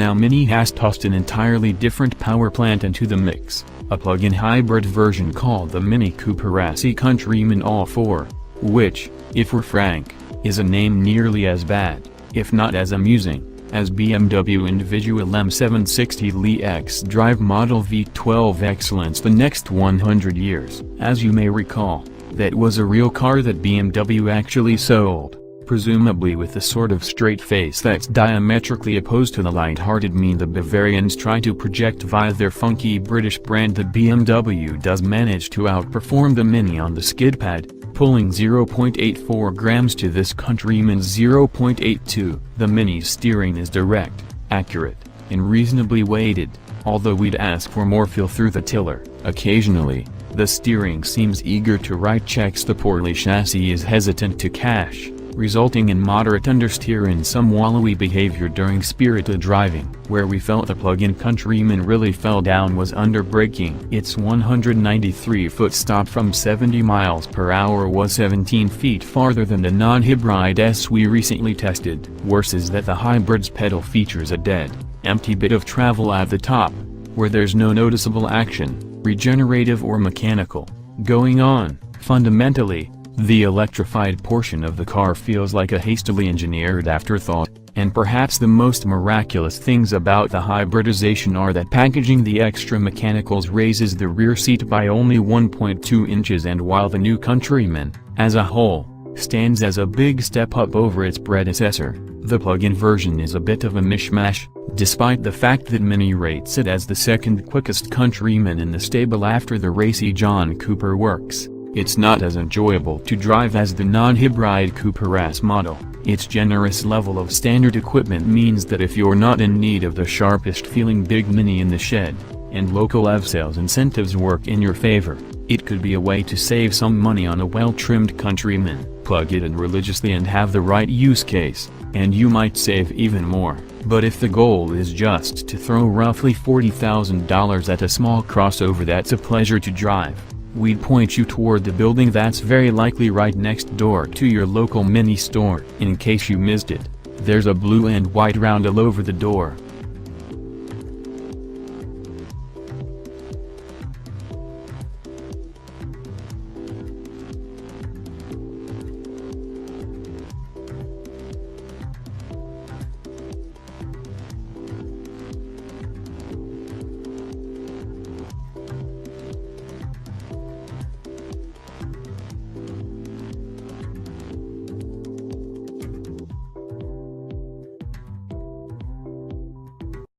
now Mini has tossed an entirely different power plant into the mix, a plug-in hybrid version called the Mini Cooper Countryman All4, which, if we're frank, is a name nearly as bad, if not as amusing, as BMW individual M760Li X-Drive Model V12 Excellence the next 100 years. As you may recall, that was a real car that BMW actually sold, presumably with the sort of straight face that's diametrically opposed to the light-hearted meme the Bavarians try to project via their funky British brand. The BMW does manage to outperform the Mini on the skid pad, pulling 0.84 grams to this Countryman's 0.82. The Mini's steering is direct, accurate, and reasonably weighted, although we'd ask for more feel through the tiller. Occasionally, the steering seems eager to write checks. The poorly chassis is hesitant to cash, resulting in moderate understeer and some wallowy behavior during spirited driving. Where we felt the plug-in Countryman really fell down was under braking. Its 193-foot stop from 70 miles per hour was 17 feet farther than the non-hybrid S we recently tested. Worse is that the hybrid's pedal features a dead, empty bit of travel at the top, where there's no noticeable action, regenerative or mechanical, going on. Fundamentally, the electrified portion of the car feels like a hastily engineered afterthought, and perhaps the most miraculous things about the hybridization are that packaging the extra mechanicals raises the rear seat by only 1.2 inches, and while the new Countryman, as a whole, stands as a big step up over its predecessor, the plug-in version is a bit of a mishmash, despite the fact that Mini rates it as the second quickest Countryman in the stable after the racy John Coooper works. It's not as enjoyable to drive as the non-hybrid Coooper S model. Its generous level of standard equipment means that if you're not in need of the sharpest feeling big Mini in the shed, and local EV sales incentives work in your favor, it could be a way to save some money on a well-trimmed Countryman. Plug it in religiously and have the right use case, and you might save even more. But if the goal is just to throw roughly $40,000 at a small crossover that's a pleasure to drive, we'd point you toward the building that's very likely right next door to your local Mini store. In case you missed it, there's a blue and white roundel over the door.